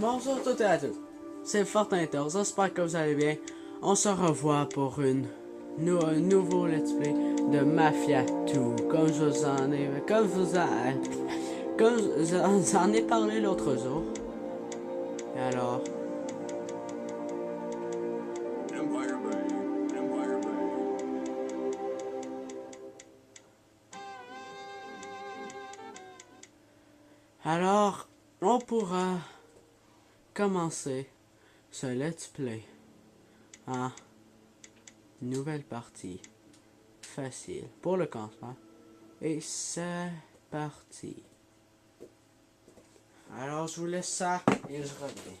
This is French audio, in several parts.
Bonjour à toutes et à tous, c'est Fortin14, j'espère que vous allez bien. On se revoit pour un nouveau let's play de Mafia 2. Comme je vous en ai parlé l'autre jour. Et alors... Empire Bay, Empire Bay. Alors, on pourra commencer ce let's play en nouvelle partie facile pour le commencement. Et c'est parti. Alors, je vous laisse ça et je reviens.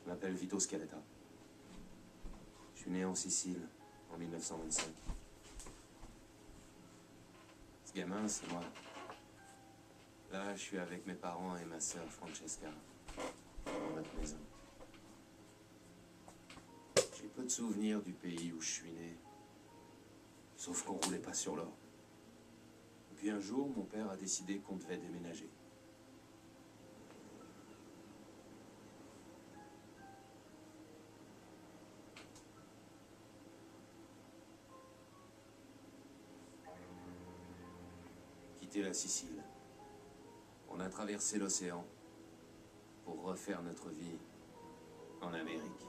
Je m'appelle Vito Scaletta. Je suis né en Sicile en 1925. Ce gamin, c'est moi. Là, je suis avec mes parents et ma sœur Francesca dans notre maison. J'ai peu de souvenirs du pays où je suis né. Sauf qu'on roulait pas sur l'or. Et puis un jour, mon père a décidé qu'on devait déménager. Quitter la Sicile. On a traversé l'océan pour refaire notre vie en Amérique.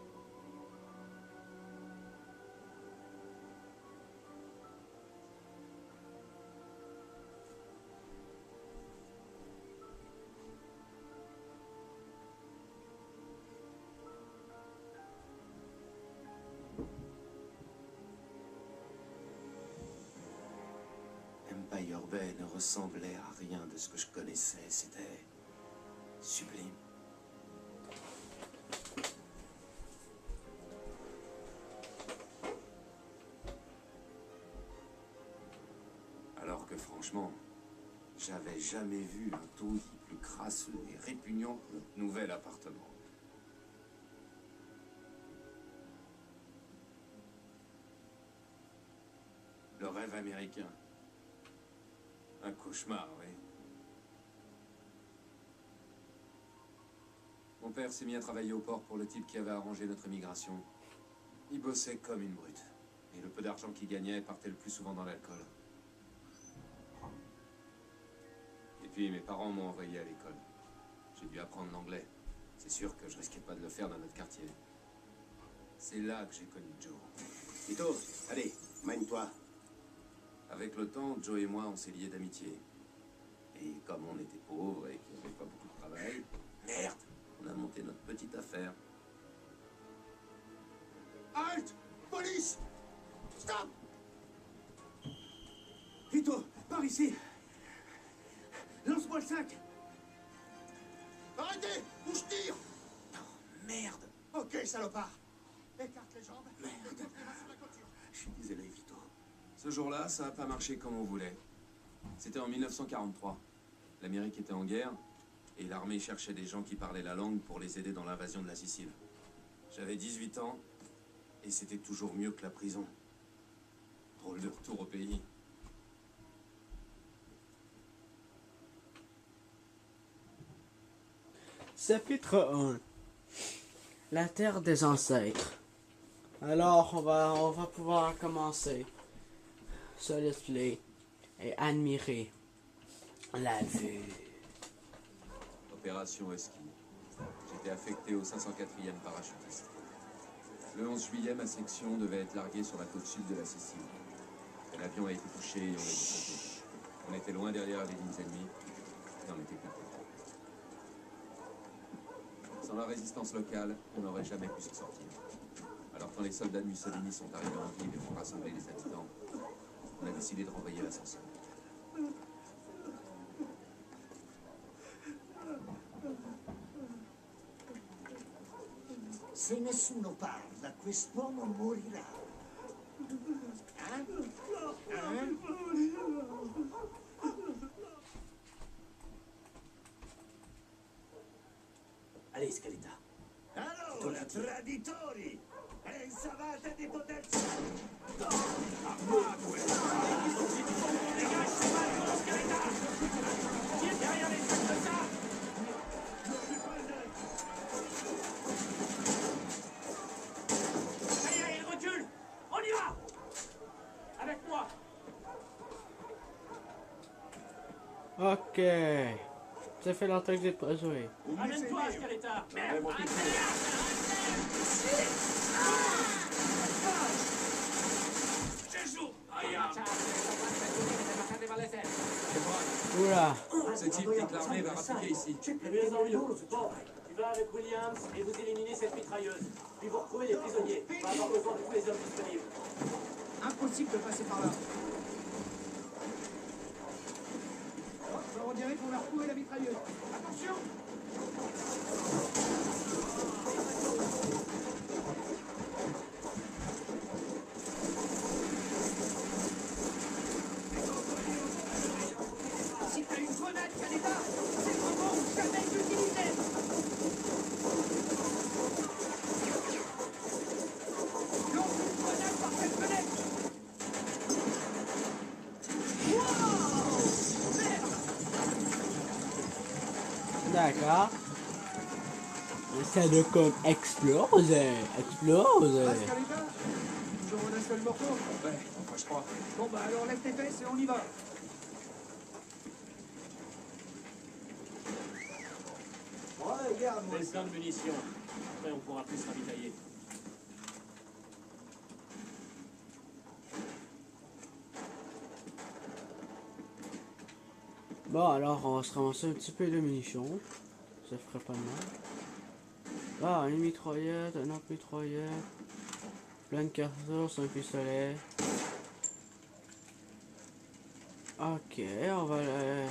Empire Bay ne ressemblait à rien de ce que je connaissais. C'était sublime. Alors que franchement, j'avais jamais vu un taudis plus crasseux et répugnant que notre nouvel appartement. Le rêve américain. Un cauchemar, oui. Mon père s'est mis à travailler au port pour le type qui avait arrangé notre émigration. Il bossait comme une brute. Et le peu d'argent qu'il gagnait partait le plus souvent dans l'alcool. Et puis mes parents m'ont envoyé à l'école. J'ai dû apprendre l'anglais. C'est sûr que je risquais pas de le faire dans notre quartier. C'est là que j'ai connu Joe. Vito, allez, mène-toi. Avec le temps, Joe et moi, on s'est liés d'amitié. Et comme on était pauvres et qu'il n'y avait pas beaucoup de travail, merde, on a monté notre petite affaire. Halte! Police! Stop! Vito, par ici! Lance-moi le sac! Arrêtez! Ou je tire! Oh, merde! Ok, salopard! Écarte les jambes! Merde! Et les mains sur la clôture. Je suis désolé, Vito. Ce jour-là, ça n'a pas marché comme on voulait. C'était en 1943. L'Amérique était en guerre et l'armée cherchait des gens qui parlaient la langue pour les aider dans l'invasion de la Sicile. J'avais 18 ans et c'était toujours mieux que la prison. Drôle de retour au pays. Chapitre 1. La terre des ancêtres. Alors, on va pouvoir commencer ce let's play et admirer la vue. Opération Husky. J'étais affecté au 504e parachutiste. Le 11 juillet, ma section devait être larguée sur la côte sud de la Sicile. L'avion a été touché et on a dû sauter. On était loin derrière les lignes ennemies, et on était plus près. Sans la résistance locale, on n'aurait jamais pu s'en sortir. Alors quand les soldats de Mussolini sont arrivés en ville et ont rassemblé les habitants, on a décidé de renvoyer l'ascenseur. Se nessuno parla, quest'uomo morirà. Allez, Scaletta. Allora, traditori! Pensavate di poterci... Allez, allez, recule. On y va. Avec moi. Ok. Ça fait longtemps que j'ai pas joué. Amène-toi, Scaletta. Merde. Oula. Ce type dit que l'armée va rappliquer ici. Eh bien, tant mieux. Bon, tu vas avec Williams et vous éliminez cette mitrailleuse. Puis vous retrouvez les prisonniers. On va avoir besoin de tous les hommes disponibles. Impossible de passer par là. On dirait qu'on a retrouvé la mitrailleuse. Attention! Si t'as une grenade, Canada, c'est vraiment jamais l'utiliser! Lance une grenade par cette fenêtre! D'accord. Ça doit comme exploser. Exploser. Scaletta, toujours un seul morceau. Ouais, enfin je crois. Bon bah alors lève tes fesses et on y va. Regarde-moi. Laisse plein de munitions. Après, on pourra plus se ravitailler. Bon, alors on va se ramasser un petit peu de munitions. Ça ferait pas de mal. Ah, une mitraillette, un autre mitraillette. Plein de cartouches, un pistolet. Ok, on va aller.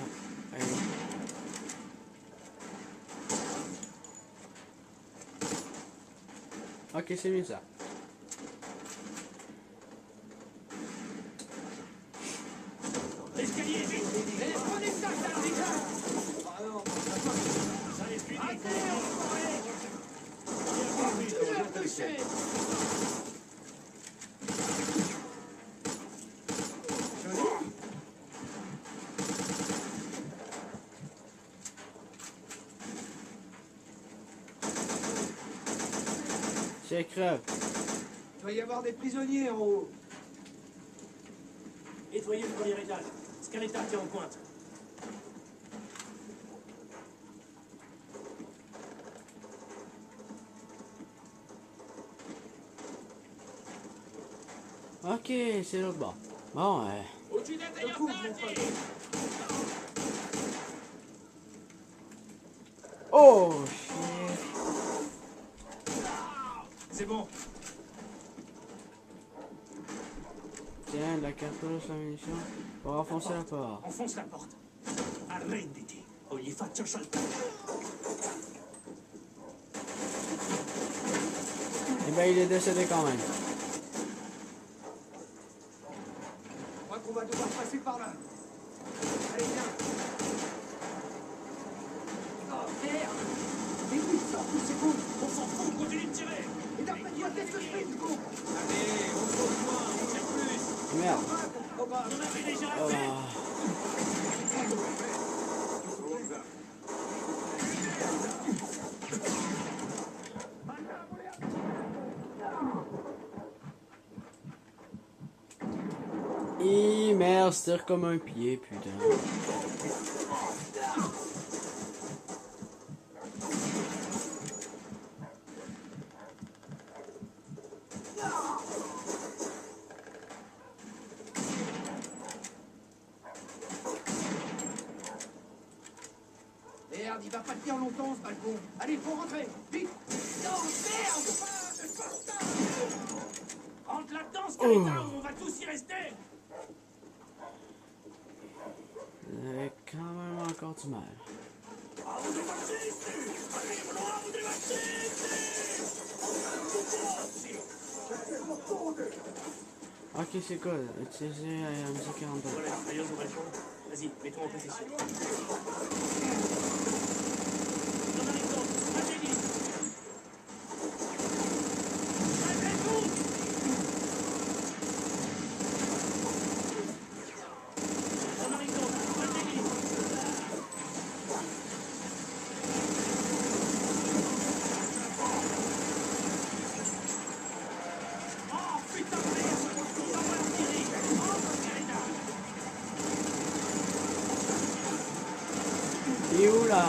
Ok, c'est bien ça. L'escalier, vite. Et prenez ça, Canada! Ah non, Ça les fuit. Arrêtez, enfoiré! Tueur touché! C'est crève. Il doit y avoir des prisonniers en haut. Nettoyez le premier étage. Scaletta tient en pointe. Ok, c'est l'autre bord. Bon, Oh, shit. C'est bon. Tiens, la cartouche, la munition. Pour enfoncer la porte. Enfonce la porte. Arrenditi. O gli faccio saltare. Eh ben, il est décédé quand même. Je crois qu'on va devoir passer par là. Allez, viens. Oh merde! Mais oui, sors tous ces cons! On s'en fout, continue de tirer. Et d'après toi, qu'est-ce que je fais, du con? allez, on trouve moins, on tire plus. Merde. Oh bah, On avait déjà fait. Merde, c'est comme un pied, putain. Il va pas tenir longtemps ce balcon. Allez, faut rentrer. Vite. Non, merde. Rentre là-dedans, Skeletor, on va tous y rester. J'ai quand même encore du mal. Ok, c'est cool. Utiliser MG42. Voilà, allez au balcon. Vas-y, mets-toi en position. On arrive donc, allez-y. On arrive donc, allez-y. Oh putain de merde, on va pas tirer. Oh, Skeletor. Et où là?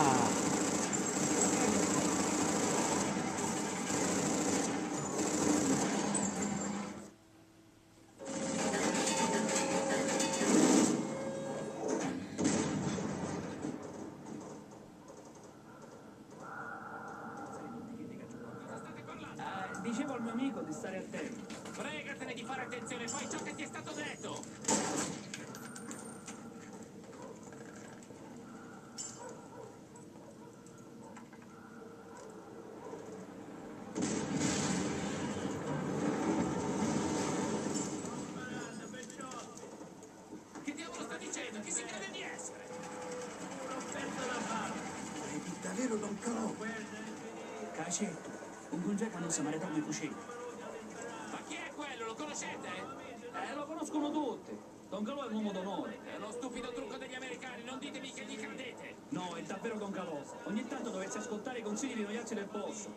Dicevo al mio amico di stare attento. Fregatene di fare attenzione, fai ciò che ti è stato detto! Che diavolo sta dicendo? Chi si crede di essere? Davvero, Don Calo? Cacetto, un congeca non si merita di cucina. Ma chi è quello? Lo conoscete? Lo conoscono tutti. Don Calò è un uomo d'onore. È uno stupido trucco degli americani, non ditemi che gli credete! No, è davvero Don Calò. Ogni tanto dovresti ascoltare i consigli di noiazzi del posto.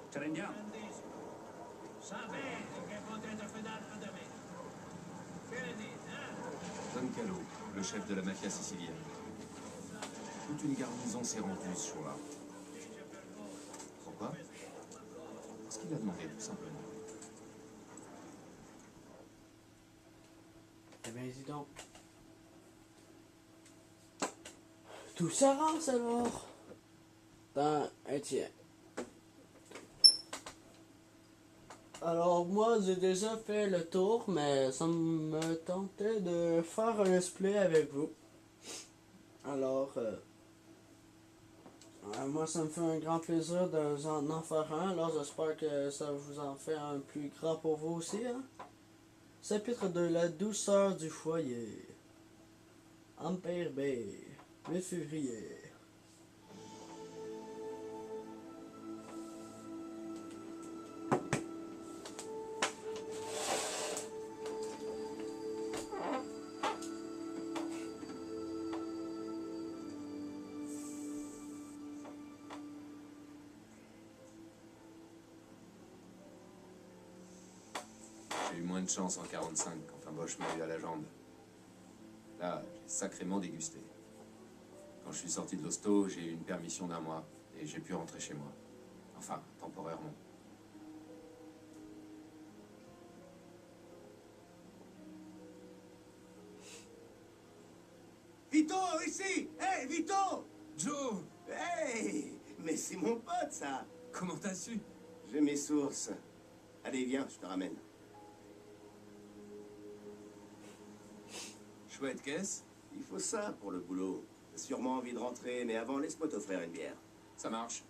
Ce rendiamo? Sapete che potete fidarvi da me. Che ne dite, Don Calo, le chef de la mafia sicilienne. Toute une garnison s'est rendue ce jour-là. Pourquoi? Parce qu'il a demandé, tout simplement. Eh bien, dis donc. Tout s'arrange alors. Dans un tiers. Alors moi j'ai déjà fait le tour, mais ça me tentait de faire un let's play avec vous. Alors moi ça me fait un grand plaisir d'en faire un. Alors j'espère que ça vous en fait un plus grand pour vous aussi. Hein? Chapitre de la douceur du foyer. Empire Bay, 8 février. J'ai eu moins de chance en 45 quand un Bosch m'a eu à la jambe. Là, j'ai sacrément dégusté. Quand je suis sorti de l'hosto, j'ai eu une permission d'1 mois et j'ai pu rentrer chez moi. Enfin, temporairement. Vito, ici! Hey, Vito! Joe! Hey! Mais c'est mon pote, ça! Comment t'as su? J'ai mes sources. Allez, viens, je te ramène. Chouette caisse? Il faut ça pour le boulot. T'as sûrement envie de rentrer, mais avant, laisse-moi t'offrir une bière. Ça marche.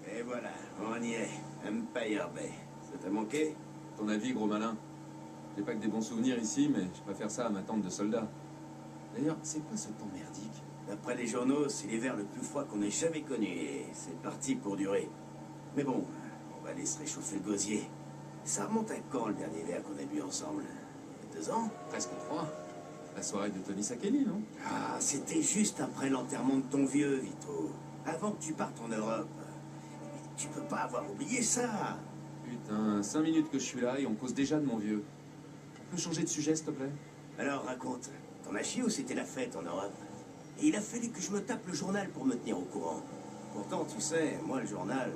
Et voilà, on y est. Empire Bay. Ça t'a manqué? Ton avis, gros malin? J'ai pas que des bons souvenirs ici, mais je préfère ça à ma tente de soldat. D'ailleurs, c'est quoi ce temps merdique? D'après les journaux, c'est l'hiver le plus froid qu'on ait jamais connu et c'est parti pour durer. Mais bon, on va aller se réchauffer le gosier. Ça remonte à quand le dernier verre qu'on a bu ensemble? Il y a 2 ans? Presque 3. La soirée de Tony Sakeli, non? Ah, c'était juste après l'enterrement de ton vieux, Vito. Avant que tu partes en Europe. Tu peux pas avoir oublié ça. Putain, 5 minutes que je suis là et on cause déjà de mon vieux. On peut changer de sujet, s'il te plaît? Alors raconte, t'en as chié ou c'était la fête en Europe? Et il a fallu que je me tape le journal pour me tenir au courant. Pourtant, tu sais, moi, le journal,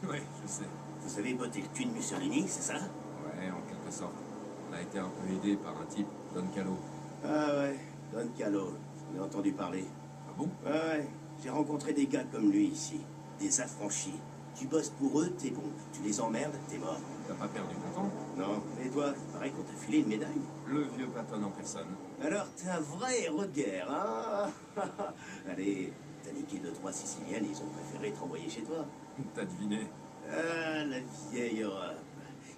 Ouais, je sais. vous avez botté le cul de Mussolini, c'est ça? Ouais, en quelque sorte. On a été un peu aidé par un type, Don Calo. Ah ouais, Don Calo, j'en ai entendu parler. Ah bon? Ouais, j'ai rencontré des gars comme lui ici, des affranchis. Tu bosses pour eux, t'es bon. Tu les emmerdes, t'es mort. T'as pas perdu ton temps? Non, et toi, pareil qu'on t'a filé une médaille. Le vieux Patton en personne. Alors, t'es un vrai héros de guerre, hein? Allez, t'as niqué 2-3 Siciliennes, ils ont préféré te renvoyer chez toi. T'as deviné? Ah, la vieille Europe.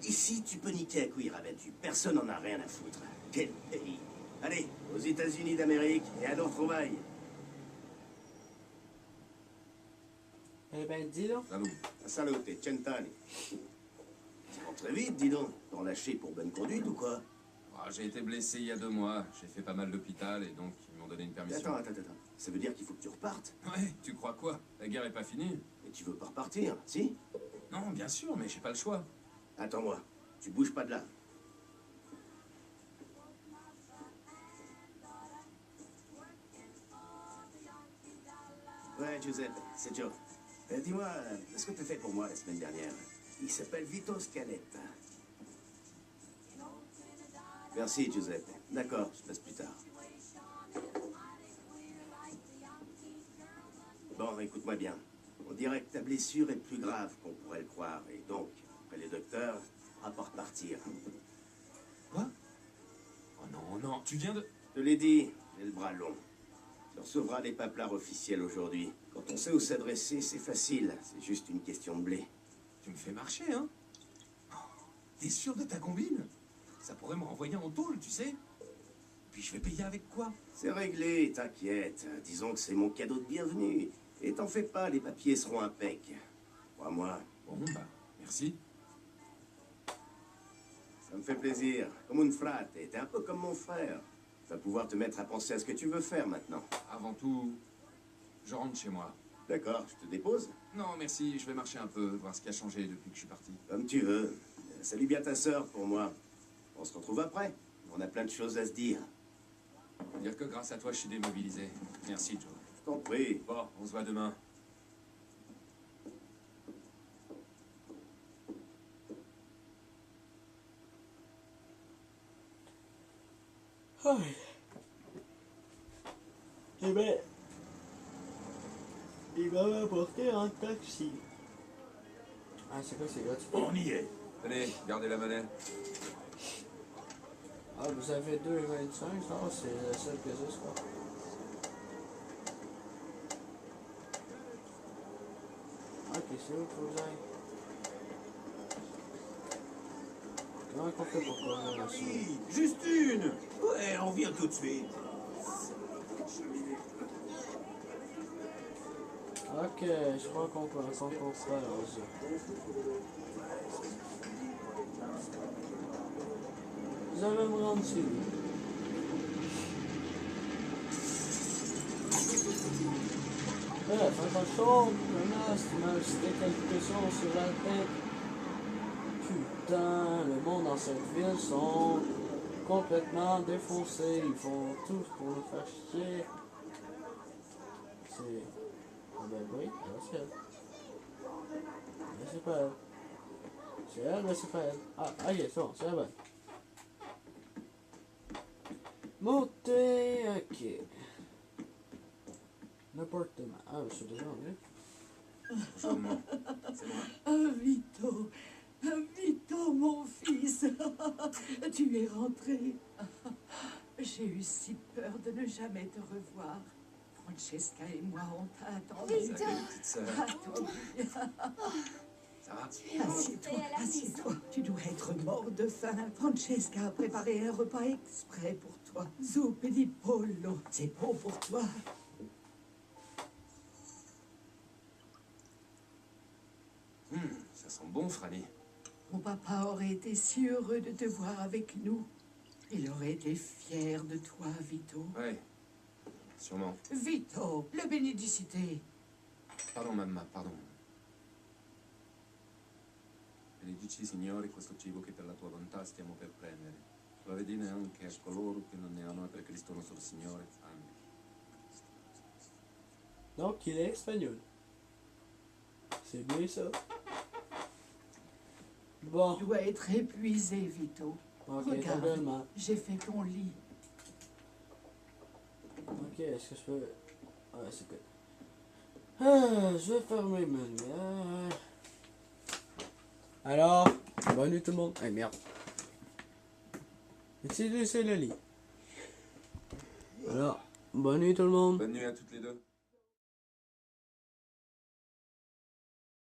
Ici, tu peux niquer à couilles rabattues. Personne n'en a rien à foutre. Quel pays. Allez, aux États-Unis d'Amérique et à nos retrouvailles. Eh ben, dis donc. Salut. Salute, centani. Ça rentre vite, dis donc. T'en lâché pour bonne conduite ou quoi? Ah, j'ai été blessé il y a 2 mois. J'ai fait pas mal d'hôpital et donc ils m'ont donné une permission. Attends. Ça veut dire qu'il faut que tu repartes? Ouais, tu crois quoi? La guerre est pas finie? Mais tu veux pas repartir, si? Non, bien sûr, mais j'ai pas le choix. Attends-moi. Tu bouges pas de là. Ouais, Giuseppe, c'est Joe. Dis-moi, ce que tu as fait pour moi la semaine dernière, il s'appelle Vito Scaletta. Merci, Giuseppe. D'accord, je passe plus tard. Bon, écoute-moi bien. On dirait que ta blessure est plus grave qu'on pourrait le croire. Et donc, après les docteurs, rapporte partir. Quoi? Oh non, non, tu viens de... Je te l'ai dit, j'ai le bras long. Tu recevras les paplards officiels aujourd'hui. Quand on sait où s'adresser, c'est facile. C'est juste une question de blé. Tu me fais marcher, hein? Oh, t'es sûr de ta combine? Ça pourrait me renvoyer en tôle, tu sais? Puis je vais payer avec quoi? C'est réglé, t'inquiète. Disons que c'est mon cadeau de bienvenue. Et t'en fais pas, les papiers seront impeccs. Crois-moi, Bon, bah, merci. ça me fait plaisir. Comme un frate, t'es un peu comme mon frère. Tu vas pouvoir te mettre à penser à ce que tu veux faire maintenant. Avant tout, je rentre chez moi. D'accord, je te dépose? Non, merci, je vais marcher un peu, voir ce qui a changé depuis que je suis parti. Comme tu veux. Salut bien ta sœur pour moi. On se retrouve après. On a plein de choses à se dire. Dire que grâce à toi, je suis démobilisé. Merci, Joe. Je t'en prie. Bon, on se voit demain. Ah. Eh ben, il m'avait apporté un taxi. Ah, c'est quoi, c'est gratuit? On y est. Allez, gardez la monnaie. Ah, vous avez 2,25, non, c'est 7 pesos, quoi. Ok, c'est où que vous allez? Comment qu'on fait pour courir là-dessus? Oui, juste une. Ouais, on vient tout de suite. Ok, je crois qu'on peut faire ça. Vous allez me rendre ici. Bref, attention, menace, tu m'as ajouté quelque chose sur la tête. Putain, le monde dans cette ville sont complètement défoncés. Ils font tout pour nous faire chier. C'est... Ah ben oui, c'est elle. Mais c'est pas elle. C'est elle, mais c'est pas elle. Ah, ok, c'est bon, c'est elle. Montez, ok. L'appartement. Ah, je suis déjà anglais. Bonjour, maman. C'est moi. Ah, Vito, Vito, mon fils, tu es rentré. J'ai eu si peur de ne jamais te revoir. Francesca et moi, on t'a attendu. Salut, petite sœur. Attendu. Ça va? Assieds-toi, assieds-toi. Tu dois être mort de faim. Francesca a préparé un repas exprès pour toi. Zuppi di pollo, c'est bon pour toi. Ça sent bon, Franny. Mon papa aurait été si heureux de te voir avec nous. Il aurait été fier de toi, Vito. Ouais, sûrement. Vito, la bénédicité. Pardon, mamma, pardon. Benedici, Signore, questo cibo che per la tua bontà stiamo per prendere. Provvedine anche a coloro che non ne hanno per Cristo nostro Signore. Amen. Donc, il est espagnol. C'est bien ça. Bon, Tu dois être épuisé, Vito. ok, Regarde, totalement. j'ai fait ton lit. Ok, est-ce que je peux... Ouais, c'est good. Ah, je vais fermer ma lumière. Alors, bonne nuit tout le monde. Eh merde. Utilisez le lit. Alors, bonne nuit tout le monde. Bonne nuit à toutes les deux.